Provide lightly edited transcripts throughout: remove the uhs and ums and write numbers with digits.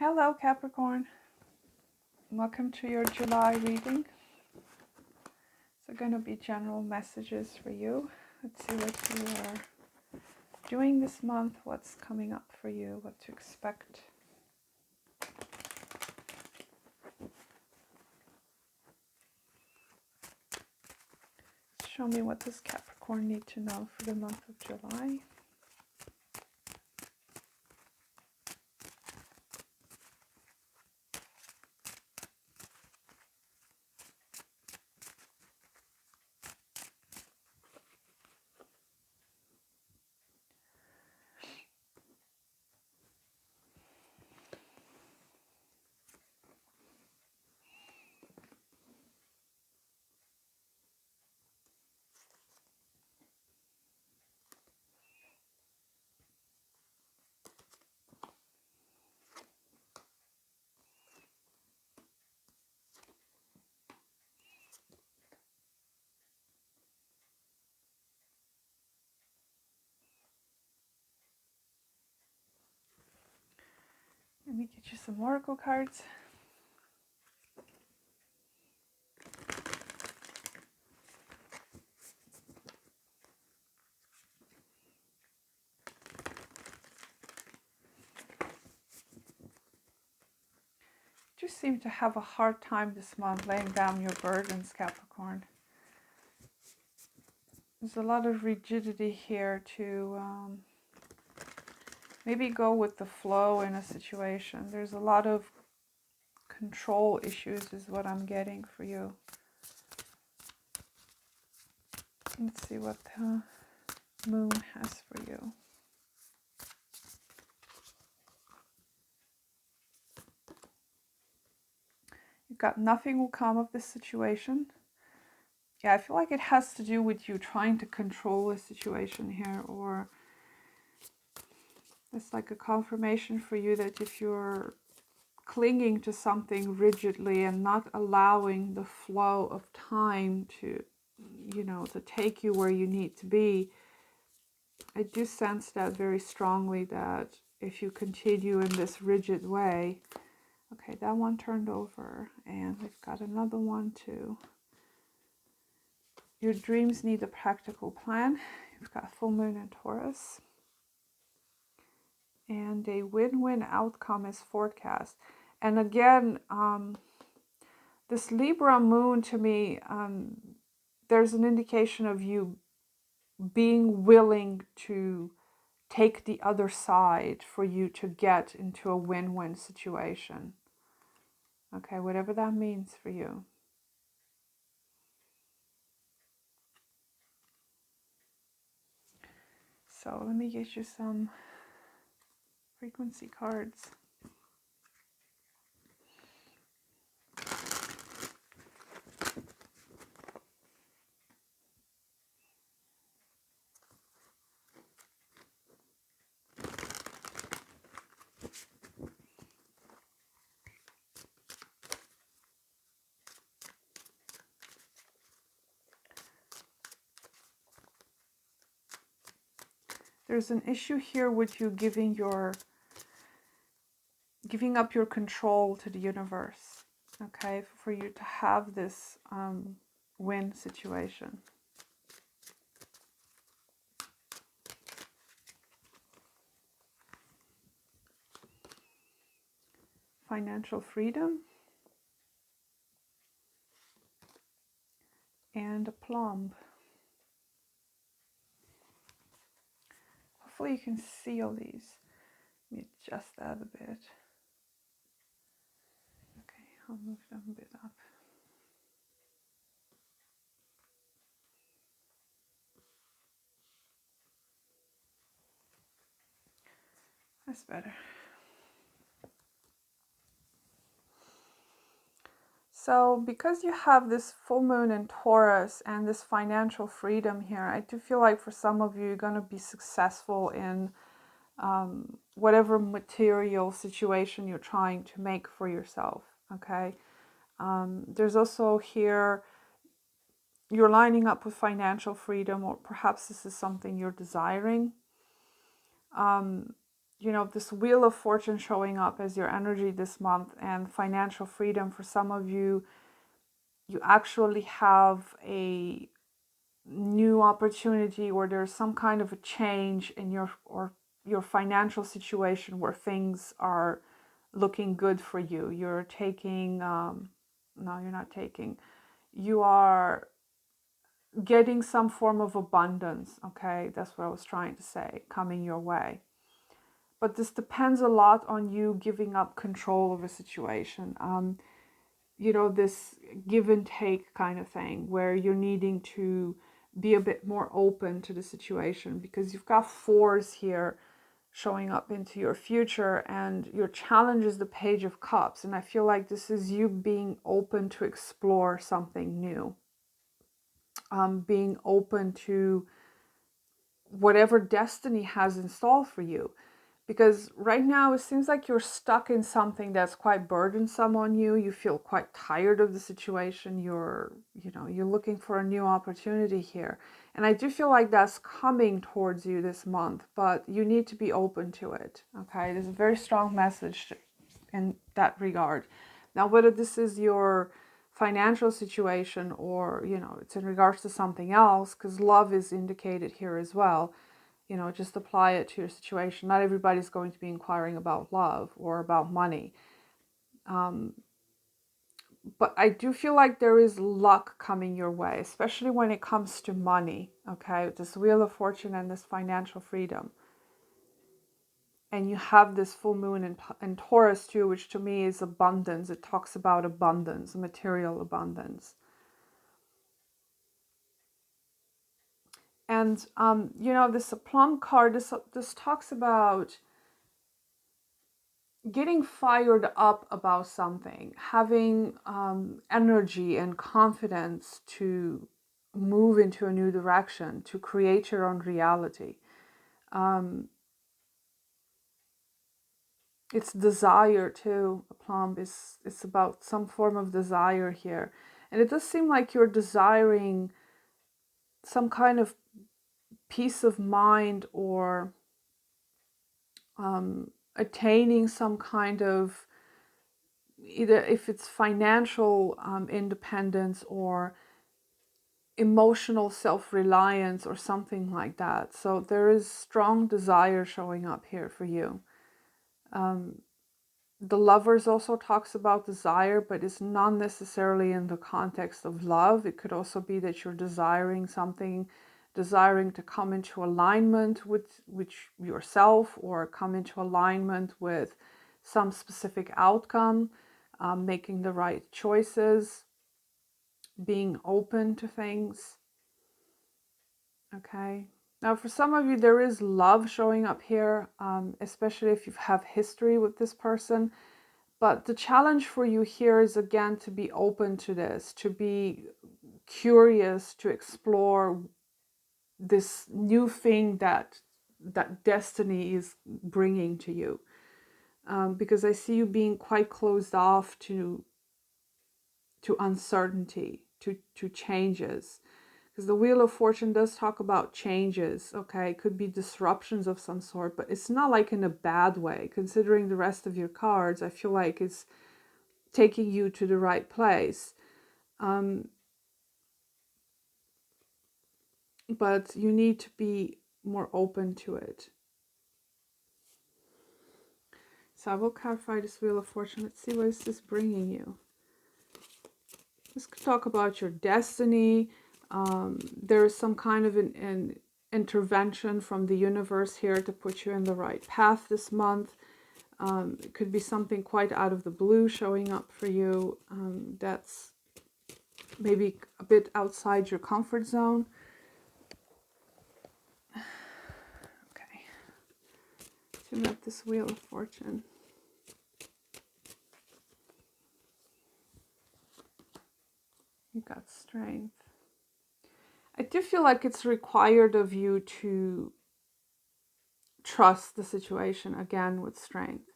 Hello Capricorn, welcome to your July reading. So going to be general messages for you. Let's see what you are doing this month, what's coming up for you, what to expect. Show me what does Capricorn need to know for the month of July. Let me get you some oracle cards. You seem to have a hard time this month laying down your burdens, Capricorn. There's a lot of rigidity here to maybe go with the flow in a situation. There's a lot of control issues is what I'm getting for you. Let's see what the moon has for you. You've got nothing will come of this situation. Yeah, I feel like it has to do with you trying to control a situation here, or it's like a confirmation for you that if you're clinging to something rigidly and not allowing the flow of time to, to take you where you need to be, I do sense that very strongly, that if you continue in this rigid way. Okay, that one turned over, and we've got another one too. Your dreams need a practical plan. You've got full moon in Taurus. And a win-win outcome is forecast. And again, this Libra moon to me, there's an indication of you being willing to take the other side for you to get into a win-win situation. Okay, whatever that means for you. So let me get you some frequency cards. There's an issue here with you giving up your control to the universe, okay, for you to have this win situation. Financial freedom and a plum. Hopefully you can see all these. Let me adjust that a bit. Okay, I'll move them a bit up. That's better. So because you have this full moon in Taurus and this financial freedom here, I do feel like for some of you, you're going to be successful in whatever material situation you're trying to make for yourself, okay? There's also here, you're lining up with financial freedom, or perhaps this is something you're desiring. you know, this Wheel of Fortune showing up as your energy this month, and financial freedom. For some of you, you actually have a new opportunity, or there's some kind of a change in your financial situation where things are looking good for you. You're taking, no, you're not taking, you are getting some form of abundance, okay? That's what I was trying to say, coming your way. But this depends a lot on you giving up control of a situation. You know, this give and take kind of thing where you're needing to be a bit more open to the situation, because you've got fours here showing up into your future, and your challenge is the Page of Cups. And I feel like this is you being open to explore something new, being open to whatever destiny has installed for you. Because right now it seems like you're stuck in something that's quite burdensome on you. You feel quite tired of the situation. You're looking for a new opportunity here. And I do feel like that's coming towards you this month, but you need to be open to it. Okay, there's a very strong message in that regard. Now, whether this is your financial situation or, you know, it's in regards to something else, because love is indicated here as well. You know, just apply it to your situation. Not everybody's going to be inquiring about love or about money. But I do feel like there is luck coming your way, especially when it comes to money, okay? This Wheel of Fortune and this financial freedom. And you have this full moon in Taurus too, which to me is abundance. It talks about abundance, material abundance. And, you know, this plum card, this talks about getting fired up about something, having energy and confidence to move into a new direction, to create your own reality. It's desire too. A plum is, it's about some form of desire here. And it does seem like you're desiring some kind of peace of mind, or attaining some kind of, either if it's financial independence or emotional self-reliance or something like that. So there is strong desire showing up here for you. The Lovers also talks about desire, but it's not necessarily in the context of love. It could also be that you're desiring something, desiring to come into alignment with yourself, or come into alignment with some specific outcome, making the right choices, being open to things. Okay. Now, for some of you, there is love showing up here, especially if you have history with this person. But the challenge for you here is, again, to be open to this, to be curious, to explore this new thing that destiny is bringing to you. Because I see you being quite closed off to uncertainty, to changes. Because the Wheel of Fortune does talk about changes, okay? It could be disruptions of some sort, but it's not like in a bad way. Considering the rest of your cards, I feel like it's taking you to the right place. But you need to be more open to it. So I will clarify this Wheel of Fortune. Let's see, what is this bringing you? This could talk about your destiny. There is some kind of an intervention from the universe here to put you in the right path this month. It could be something quite out of the blue showing up for you. That's maybe a bit outside your comfort zone. Okay. Tune up this Wheel of Fortune. You got strength. I do feel like it's required of you to trust the situation, again, with strength.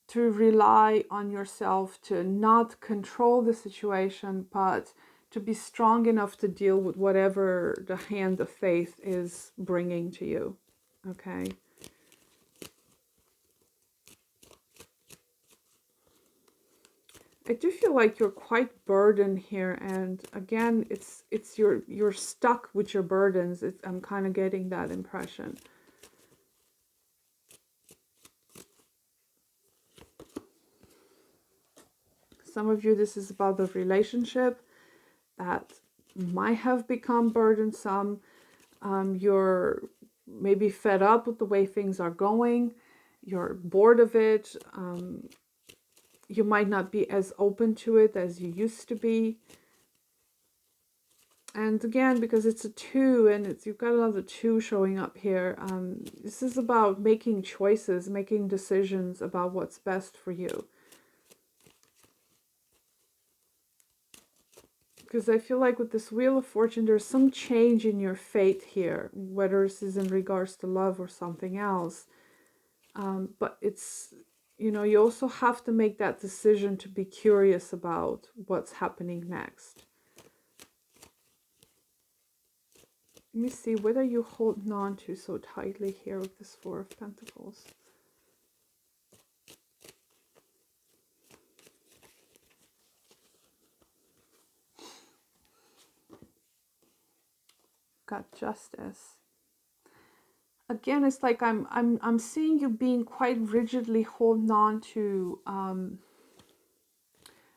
To rely on yourself, to not control the situation, but to be strong enough to deal with whatever the hand of faith is bringing to you. Okay? I do feel like you're quite burdened here, and again, it's you're stuck with your burdens. I'm kind of getting that impression. Some of you, this is about the relationship that might have become burdensome. You're maybe fed up with the way things are going. You're bored of it. You might not be as open to it as you used to be. And again, because it's a 2 and you've got another 2 showing up here, this is about making choices, making decisions about what's best for you. Because I feel like with this Wheel of Fortune, there's some change in your fate here, whether this is in regards to love or something else. But it's, you know, you also have to make that decision to be curious about what's happening next. Let me see, what are you holding on to so tightly here with this 4 of Pentacles? Got Justice. Again, it's like I'm seeing you being quite rigidly holding on to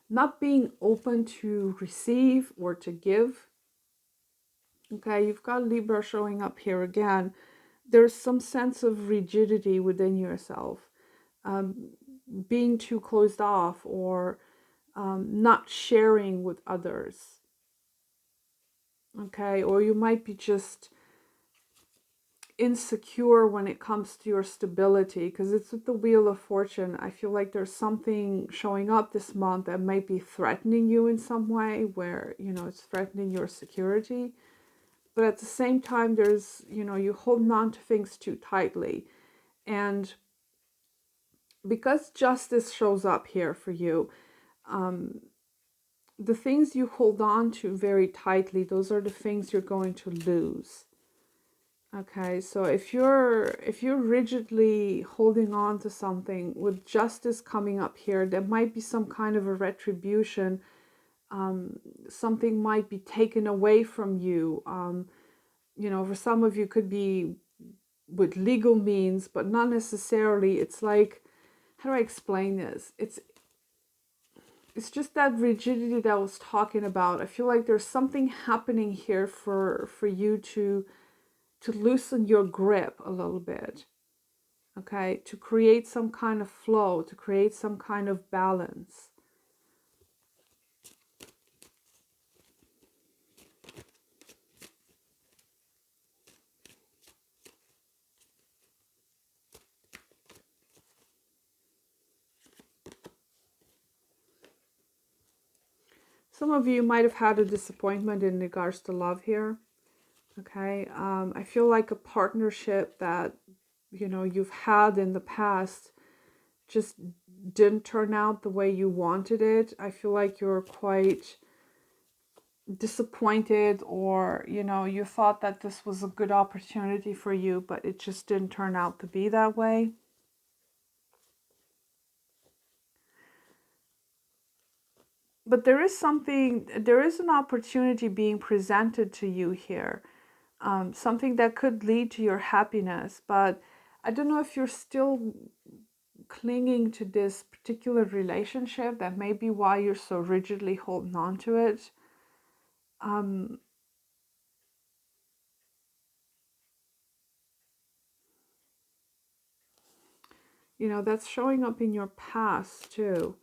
not being open to receive or to give. Okay, you've got Libra showing up here again. There's some sense of rigidity within yourself, being too closed off, or not sharing with others. Okay, or you might be just insecure when it comes to your stability, because it's with the Wheel of Fortune. I feel like there's something showing up this month that might be threatening you in some way, where, you know, it's threatening your security. But at the same time, there's, you know, you holding on to things too tightly. And because Justice shows up here for you, the things you hold on to very tightly, those are the things you're going to lose. Okay, so if you're rigidly holding on to something, with Justice coming up here, there might be some kind of a retribution. Something might be taken away from you. You know, for some of you could be with legal means, but not necessarily. It's like, how do I explain this? It's just that rigidity that I was talking about. I feel like there's something happening here for you to loosen your grip a little bit, okay? To create some kind of flow, to create some kind of balance. Some of you might have had a disappointment in regards to love here, okay? I feel like a partnership that, you know, you've had in the past just didn't turn out the way you wanted it. I feel like you're quite disappointed, or, you know, you thought that this was a good opportunity for you, but it just didn't turn out to be that way. But there is an opportunity being presented to you here, something that could lead to your happiness. But I don't know if you're still clinging to this particular relationship. That may be why you're so rigidly holding on to it. You know, that's showing up in your past too.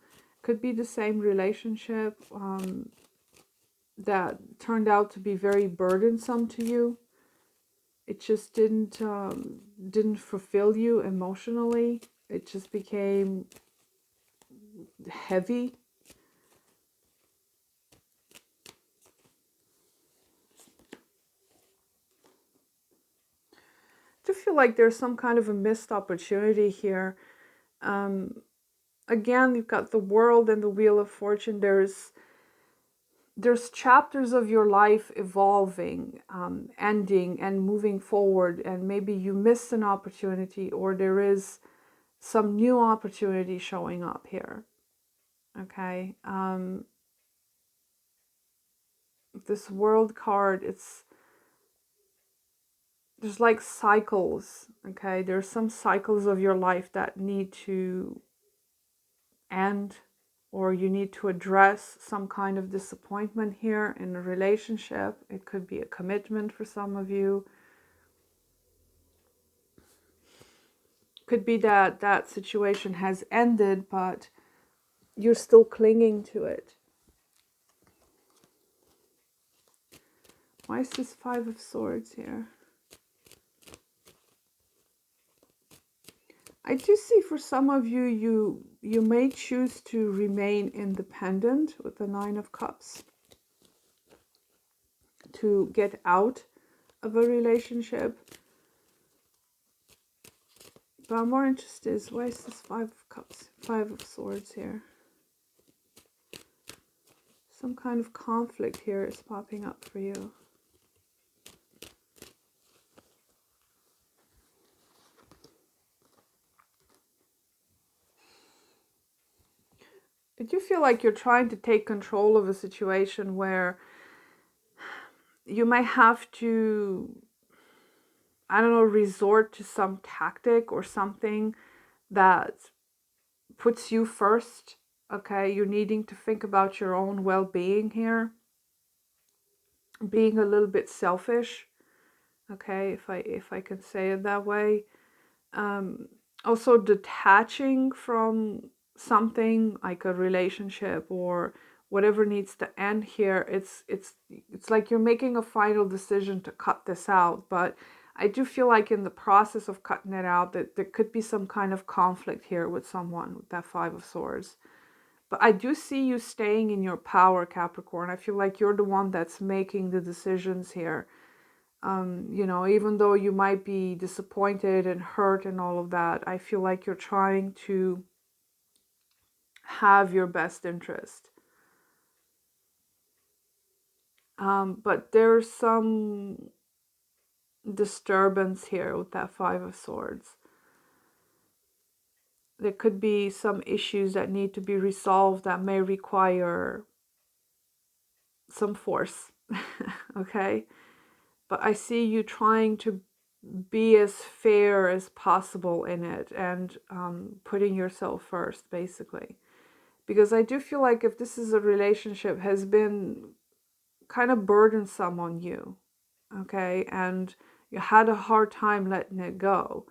Could be the same relationship that turned out to be very burdensome to you. It just didn't fulfill you emotionally. It just became heavy. I do feel like there's some kind of a missed opportunity here. Again, you've got the World and the Wheel of Fortune. There's chapters of your life evolving, ending and moving forward, and maybe you missed an opportunity, or there is some new opportunity showing up here. Okay. This World card, there's like cycles. Okay. There's some cycles of your life that need to end, or you need to address some kind of disappointment here in a relationship. It could be a commitment for some of you. Could be that that situation has ended, but you're still clinging to it. Why is this Five of Swords here? I do see for some of you, you may choose to remain independent with the Nine of Cups, to get out of a relationship. But I'm more interested is, why is this Five of Cups, Five of Swords here? Some kind of conflict here is popping up for you. I do feel like you're trying to take control of a situation where you may have to, I don't know, resort to some tactic or something that puts you first. Okay, you're needing to think about your own well-being here, being a little bit selfish. Okay, if I can say it that way. Also detaching from something like a relationship or whatever needs to end here. It's like you're making a final decision to cut this out, but I do feel like in the process of cutting it out that there could be some kind of conflict here with someone with that Five of Swords. But I do see you staying in your power, Capricorn. I feel like you're the one that's making the decisions here. You know, even though you might be disappointed and hurt and all of that, I feel like you're trying to have your best interest. But there's some disturbance here with that Five of Swords. There could be some issues that need to be resolved that may require some force. Okay? But I see you trying to be as fair as possible in it and putting yourself first, basically. Because I do feel like if this is a relationship has been kind of burdensome on you, okay, and you had a hard time letting it go,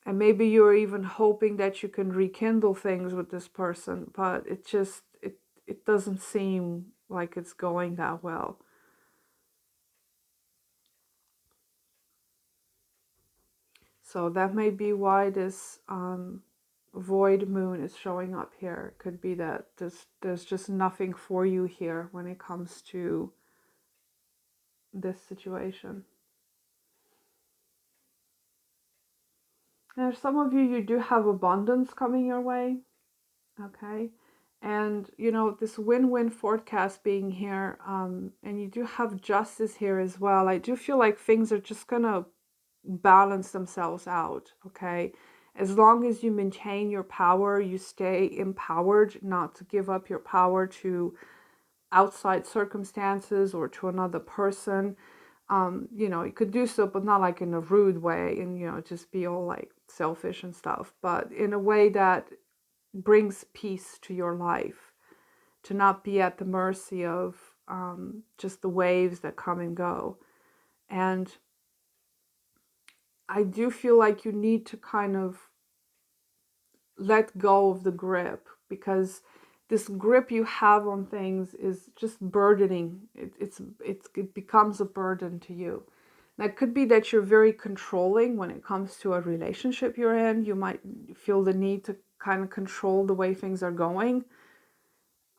and maybe you're even hoping that you can rekindle things with this person, but it doesn't seem like it's going that well. So that may be why this void moon is showing up here. It could be that there's just nothing for you here when it comes to this situation. And some of you, you do have abundance coming your way, okay? And, you know, this win-win forecast being here, and you do have justice here as well. I do feel like things are just going to balance themselves out, okay? As long as you maintain your power, you stay empowered, not to give up your power to outside circumstances or to another person. You know, you could do so, but not like in a rude way and, you know, just be all like selfish and stuff, but in a way that brings peace to your life, to not be at the mercy of just the waves that come and go. And I do feel like you need to kind of let go of the grip, because this grip you have on things is just burdening. It becomes a burden to you. That could be that you're very controlling when it comes to a relationship you're in. You might feel the need to kind of control the way things are going.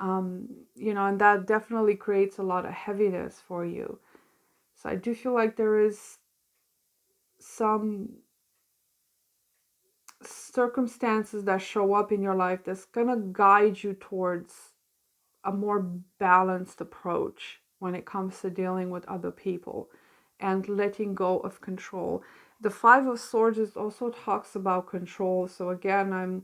You know, and that definitely creates a lot of heaviness for you. So I do feel like there is some circumstances that show up in your life that's going to guide you towards a more balanced approach when it comes to dealing with other people and letting go of control. The Five of Swords also talks about control. So again,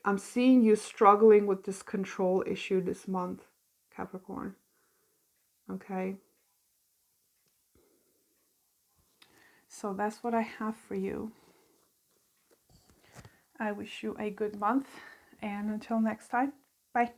I'm seeing you struggling with this control issue this month, Capricorn. Okay. So that's what I have for you. I wish you a good month, and until next time, bye.